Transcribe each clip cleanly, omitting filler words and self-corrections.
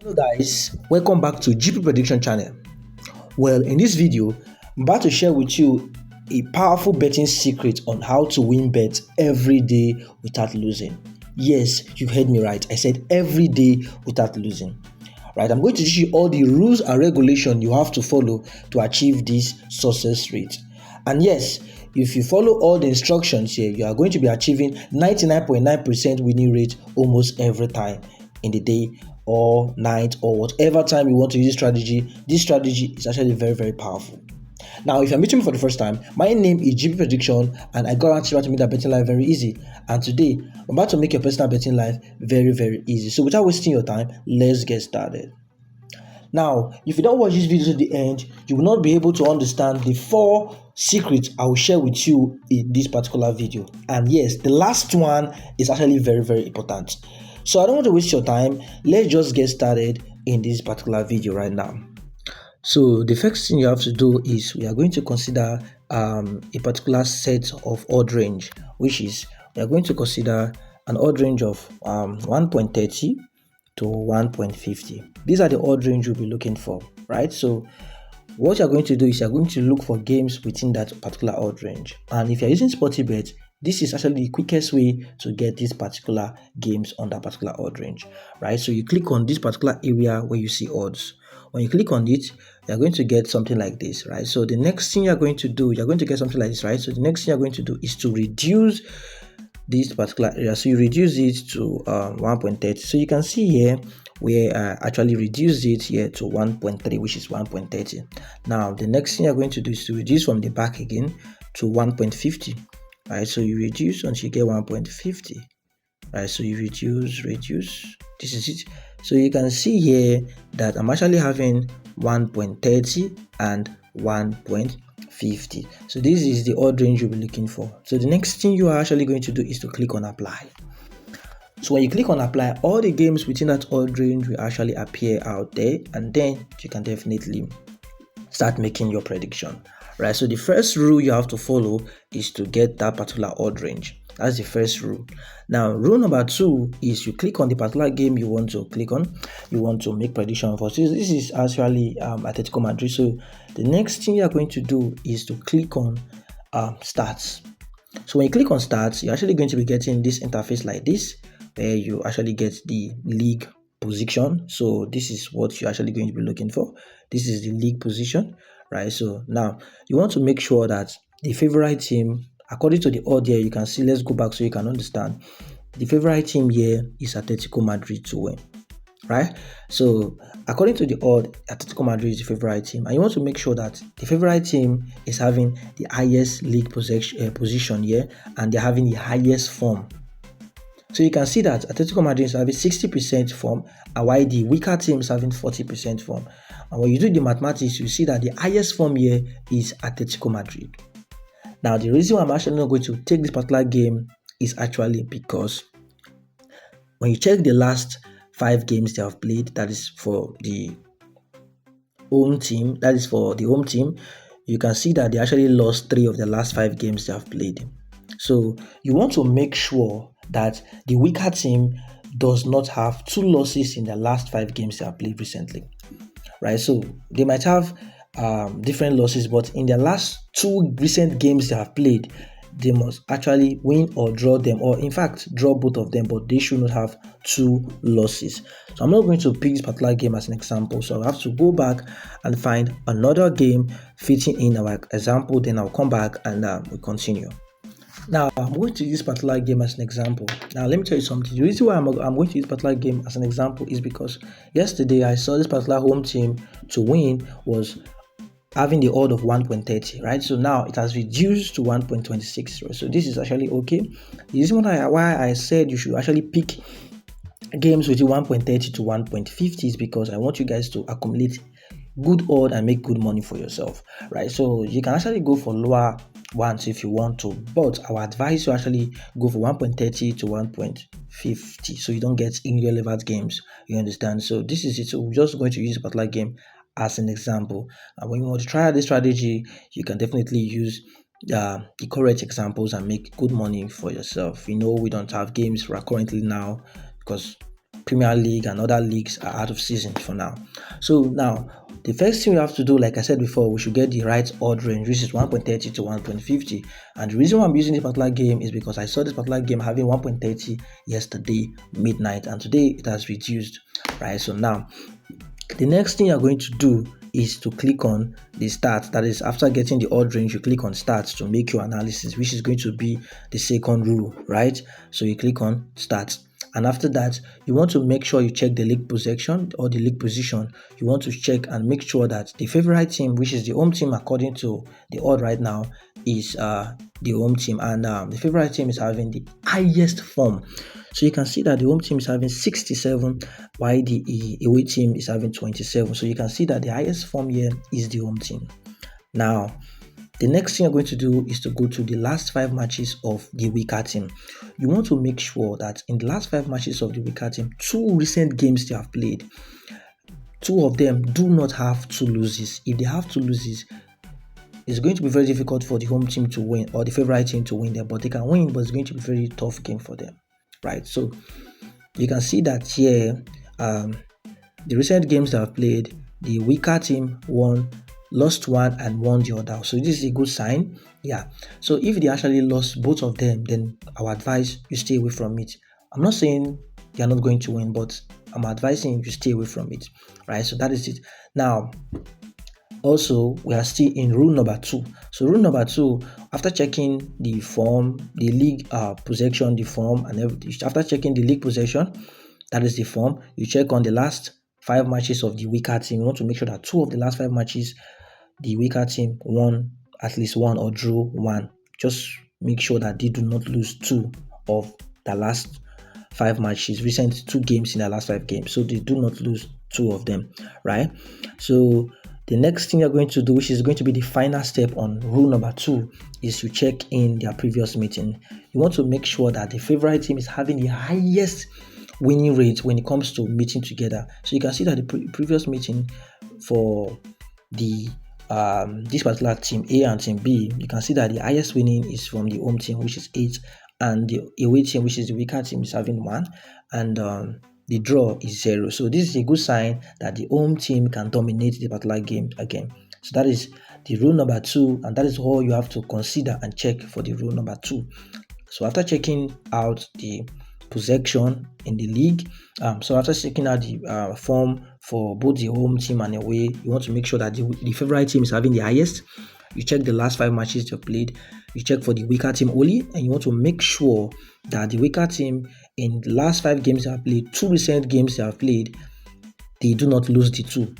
Hello guys, welcome back to GP Prediction channel. Well, in this video, I'm about to share with you a powerful betting secret on how to win bets every day without losing. Yes, you heard me right. I said every day without losing. Right, I'm going to teach you all the rules and regulation you have to follow to achieve this success rate. And yes, if you follow all the instructions here, you are going to be achieving 99.9% winning rate almost every time in the day or night or whatever time you want to use strategy. This strategy is actually very powerful. Now, if you're meeting me for the first time, my name is GP Prediction, and I guarantee you to make that betting life very easy. And today, I'm about to make your personal betting life very easy. So without wasting your time, let's get started. Now, if you don't watch this video to the end, you will not be able to understand the 4 secrets I will share with you in this particular video. And yes, the last one is actually very important. So I don't want to waste your time. Let's just get started in this particular video right now. So the first thing you have to do is we are going to consider a particular set of odd range, which is we are going to consider an odd range of 1.30 to 1.50. These are the odd range you'll be looking for, right? So what you're going to do is you're going to look for games within that particular odd range. And if you're using Sportybet, this is actually the quickest way to get these particular games on that particular odd range, right? So you click on this particular area where you see odds. When you click on it, you're going to get something like this, right? So the next thing you're going to do, you're going to get something like this, right? So the next thing you're going to do is to reduce this particular area. So you reduce it to 1.30. So you can see here where I actually reduce it here to 1.3, which is 1.30. Now the next thing you're going to do is to reduce from the back again to 1.50. Right, so you reduce until you get 1.50. Right, so you reduce. This is it. So you can see here that I'm actually having 1.30 and 1.50. So this is the odd range you'll be looking for. So the next thing you are actually going to do is to click on apply. So when you click on apply, all the games within that odd range will actually appear out there, and then you can definitely start making your prediction. Right, so the first rule you have to follow is to get that particular odd range. That's the first rule. Now, rule number 2 is you click on the particular game you want to click on. You want to make prediction for. So this is actually Atletico Madrid. So the next thing you're going to do is to click on stats. So when you click on stats, you're actually going to be getting this interface like this, where you actually get the league position. So this is what you're actually going to be looking for. This is the league position. Right, so now you want to make sure that the favorite team, according to the odd here, you can see, let's go back so you can understand. The favorite team here is Atletico Madrid to win, right? So according to the odd, Atletico Madrid is the favorite team, and you want to make sure that the favorite team is having the highest league position here, and they're having the highest form. So you can see that Atletico Madrid is having 60% form, and while the weaker team is having 40% form. And when you do the mathematics, you see that the highest form here is Atletico Madrid. Now, the reason why I'm actually not going to take this particular game is actually because when you check the last 5 games they have played, that is for the home team, you can see that they actually lost 3 of the last 5 games they have played. So you want to make sure that the weaker team does not have 2 losses in the last 5 games they have played recently. Right, so they might have different losses, but in their last 2 recent games they have played, they must actually win or draw them, or in fact draw both of them, but they should not have 2 losses. So I'm not going to pick this particular game as an example, so I have to go back and find another game fitting in our example, then I'll come back and we'll continue. Now, I'm going to use this particular game as an example. Now, let me tell you something. The reason why I'm going to use this particular game as an example is because yesterday I saw this particular home team to win was having the odd of 1.30, right? So now it has reduced to 1.26. So this is actually okay. The reason why I said you should actually pick games with 1.30 to 1.50 is because I want you guys to accumulate good odd and make good money for yourself, right? So you can actually go for lower ones if you want to, but I would advise you actually go for 1.30 to 1.50 so you don't get irrelevant games, you understand? So this is it. So we're just going to use a particular game as an example, and when you want to try out this strategy, you can definitely use the correct examples and make good money for yourself. We don't have games currently now because Premier League and other leagues are out of season for now. So now, the first thing we have to do, like I said before, we should get the right odd range, which is 1.30 to 1.50. And the reason why I'm using this particular game is because I saw this particular game having 1.30 yesterday midnight, and today it has reduced, right? So now, the next thing you're going to do is to click on the stats. That is, after getting the odd range, you click on stats to make your analysis, which is going to be the second rule, right? So you click on stats. And after that, you want to make sure you check the league position or the league position. You want to check and make sure that the favorite team, which is the home team according to the odd right now, is the home team. And the favorite team is having the highest form. So you can see that the home team is having 67, while the away team is having 27. So you can see that the highest form here is the home team. Now, the next thing you're going to do is to go to the last 5 matches of the weaker team. You want to make sure that in the last 5 matches of the weaker team, 2 recent games they have played, 2 of them do not have 2 losses. If they have 2 losses, it's going to be very difficult for the home team to win or the favorite team to win there, but they can win, but it's going to be a very tough game for them, right? So you can see that here, the recent games that have played, the weaker team won, lost one and won the other. So this is a good sign. Yeah. So if they actually lost both of them, then our advice, you stay away from it. I'm not saying they are not going to win, but I'm advising you to stay away from it, right? So that is it. Now, also, we are still in rule number 2. So rule number 2, after checking the form, the league possession, the form, and everything, after checking the league possession, that is the form, you check on the last 5 matches of the weaker team. You want to make sure that 2 of the last 5 matches, the weaker team won at least 1 or drew 1. Just make sure that they do not lose 2 of the last 5 matches, recent 2 games in the last 5 games. So they do not lose 2 of them, right? So the next thing you're going to do, which is going to be the final step on rule number 2, is to check in their previous meeting. You want to make sure that the favorite team is having the highest winning rate when it comes to meeting together. So you can see that the previous meeting for the this particular team A and team B, you can see that the highest winning is from the home team, which is 8, and the away team, which is the weaker team, is having 1, and the draw is 0. So this is a good sign that the home team can dominate the particular game again. So that is the rule number 2, and that is all you have to consider and check for the rule number 2. So after checking out the possession in the league, so after checking out the form for both the home team and away, you want to make sure that the favorite team is having the highest. You check the last 5 matches they've played. You check for the weaker team only, and you want to make sure that the weaker team in the last 5 games they have played, 2 recent games they have played, they do not lose the 2.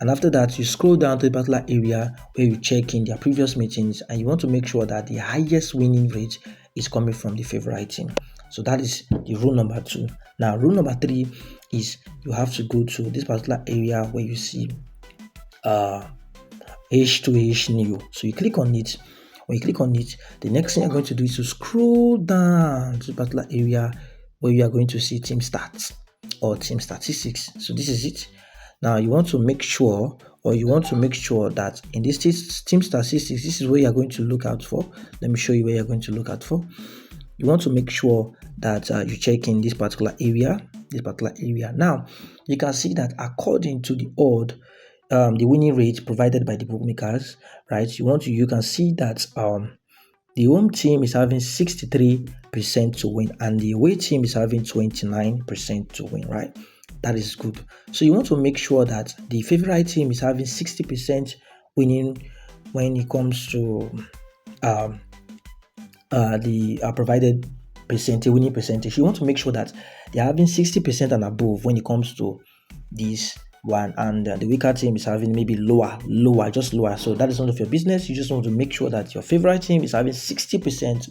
And after that, you scroll down to the particular area where you check in their previous meetings, and you want to make sure that the highest winning rate is coming from the favorite team. So that is the rule number 2. Now, rule number 3 is you have to go to this particular area where you see H2H new. So you click on it. When you click on it, the next thing you're going to do is to scroll down to the particular area where you are going to see team stats or team statistics. So this is it. Now you want to make sure, that in this team statistics, this is where you're going to look out for. Let me show you where you're going to look out for. You want to make sure that you check in this particular area. Now you can see that according to the odd, the winning rate provided by the bookmakers, right? You can see that the home team is having 63% to win, and the away team is having 29% to win, right? That is good. So you want to make sure that the favorite team is having 60% winning when it comes to the provided winning percentage. You want to make sure that they're having 60% and above when it comes to this one, and the weaker team is having maybe lower. So that is none of your business. You just want to make sure that your favorite team is having 60%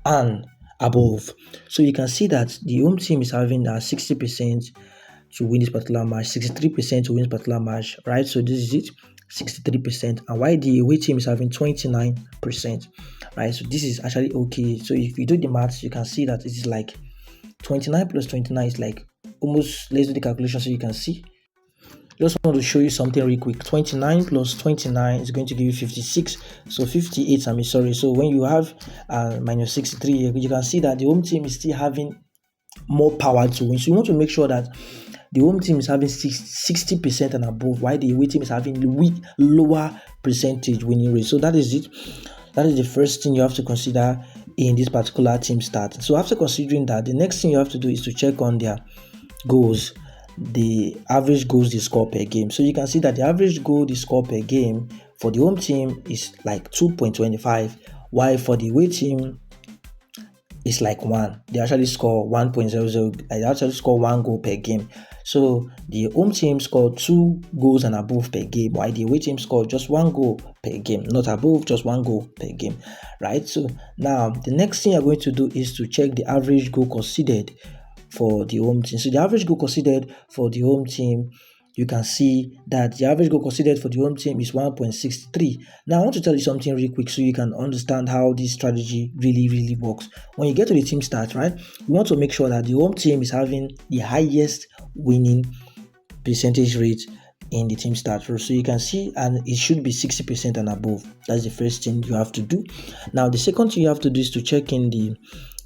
and above. So you can see that the home team is having 60% to win this particular match, 63% to win this particular match, right? So this is it, 63%, and while the away team is having 29%, right? So this is actually okay. So if you do the maths, you can see that it is like 29 plus 29 is like almost, let's do the calculation so you can see. Just want to show you something real quick. 29 plus 29 is going to give you 56. So 58, So when you have minus 63, you can see that the home team is still having more power to win. So you want to make sure that the home team is having 60% and above, while the away team is having lower percentage winning rate. So that is it. That is the first thing you have to consider in this particular team start. So after considering that, the next thing you have to do is to check on their goals, the average goals they score per game. So you can see that the average goal they score per game for the home team is like 2.25, while for the away team it's like 1. They actually score 1.00. They actually score 1 goal per game. So the home team scored 2 goals and above per game, while the away team scored just 1 goal per game, not above, just 1 goal per game, right? So now the next thing you're going to do is to check the average goal conceded for the home team. So the average goal conceded for the home team, you can see that the average goal conceded for the home team is 1.63. Now I want to tell you something really quick so you can understand how this strategy really works. When you get to the team start, right, you want to make sure that the home team is having the highest winning percentage rate in the team start. So you can see, and it should be 60% and above. That's the first thing you have to do. Now the second thing you have to do is to check in the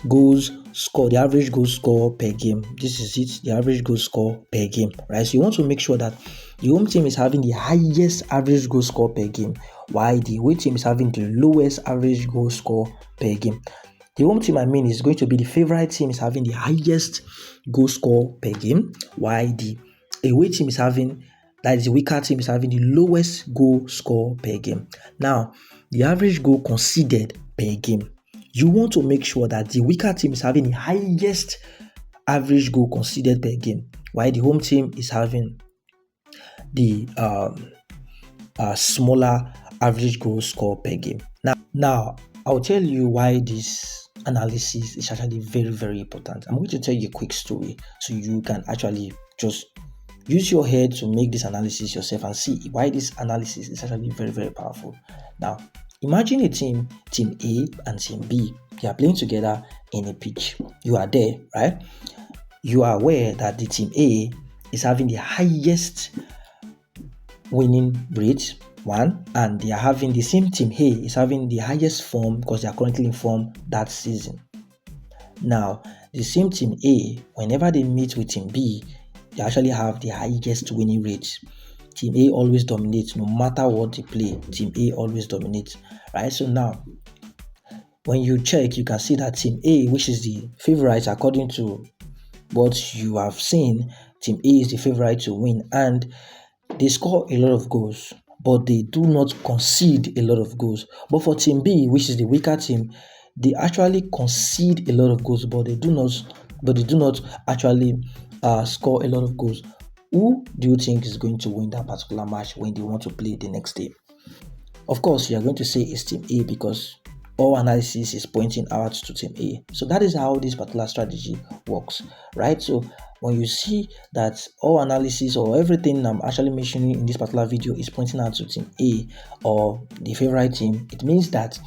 goals score, the average goal score per game. This is it, the average goal score per game, right? So you want to make sure that the home team is having the highest average goal score per game, while the away team is having the lowest average goal score per game. The home team, is going to be the favorite team, is having the highest goal score per game, while the away team is having, that is the weaker team, is having the lowest goal score per game. Now, the average goal conceded per game, you want to make sure that the weaker team is having the highest average goal conceded per game, while the home team is having the smaller average goal score per game. Now I'll tell you why this analysis is actually very important. I'm going to tell you a quick story so you can actually just use your head to make this analysis yourself and see why this analysis is actually very powerful. Now, imagine a team A and team B. They are playing together in a pitch. You are there, right? You are aware that the team A is having the highest winning rate, 1, and they are having the same team A is having the highest form because they are currently in form that season. Now, the same team A, whenever they meet with team B, they actually have the highest winning rate. Team A always dominates no matter what they play. Team A always dominates, right? So now, when you check, you can see that team A, which is the favorite according to what you have seen, team A is the favorite to win, and they score a lot of goals, but they do not concede a lot of goals. But for team B, which is the weaker team, they actually concede a lot of goals, but they do not actually score a lot of goals. Who do you think is going to win that particular match when they want to play the next day? Of course, you are going to say it's team A because all analysis is pointing out to team A. So that is how this particular strategy works, right? So when you see that all analysis or everything I'm actually mentioning in this particular video is pointing out to team A or the favorite team, it means that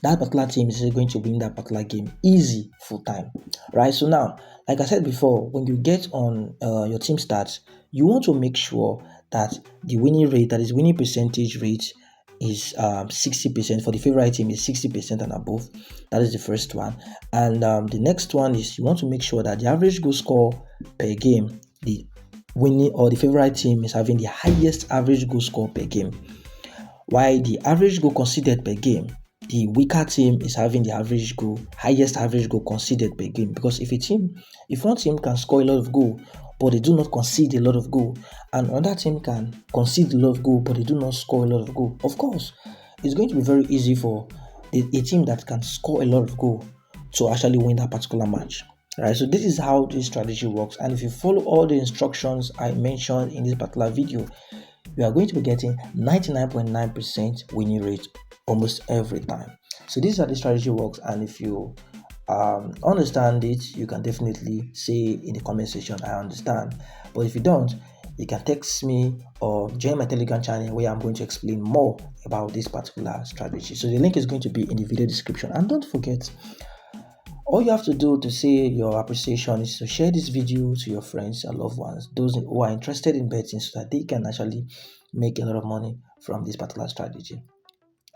that particular team is going to win that particular game easy, full time, right? So now, like I said before, when you get on your team stats, you want to make sure that the winning rate, that is winning percentage rate, is 60%. For the favorite team is 60% and above. That is the first one. And the next one is you want to make sure that the average goal score per game, the winning or the favorite team is having the highest average goal score per game, while the average goal conceded per game, the weaker team is having the highest average goal conceded per game. Because if one team can score a lot of goal but they do not concede a lot of goal, and another team can concede a lot of goal but they do not score a lot of goal, of course it's going to be very easy for a team that can score a lot of goal to actually win that particular match, right? So this is how this strategy works, and if you follow all the instructions I mentioned in this particular video, you are going to be getting 99.9% winning rate almost every time. So this is how the strategy works, and if you understand it, you can definitely say in the comment section I understand. But if you don't, you can text me or join my Telegram channel where I'm going to explain more about this particular strategy. So the link is going to be in the video description. And don't forget, all you have to do to say your appreciation is to share this video to your friends and loved ones, those who are interested in betting, so that they can actually make a lot of money from this particular strategy.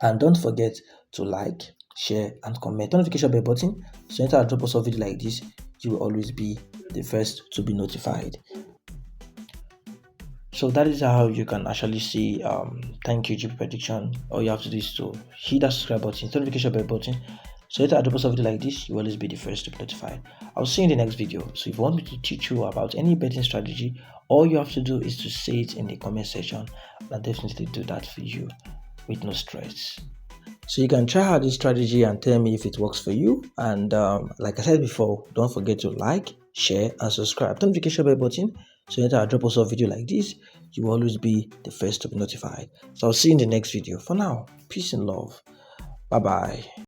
And don't forget to like, share, and comment. Notification bell button so anytime I drop a video like this, you will always be the first to be notified. So that is how you can actually see thank you GP prediction. All you have to do is to hit that subscribe button, notification bell button, so that I drop a video like this, you will always be the first to be notified. I'll see you in the next video. So if you want me to teach you about any betting strategy, all you have to do is to say it in the comment section. I'll definitely do that for you with no stress. So you can try out this strategy and tell me if it works for you. And like I said before, don't forget to like, share, and subscribe. Turn the notification bell button so that I drop also a video like this, you will always be the first to be notified. So I'll see you in the next video. For now, peace and love. Bye bye.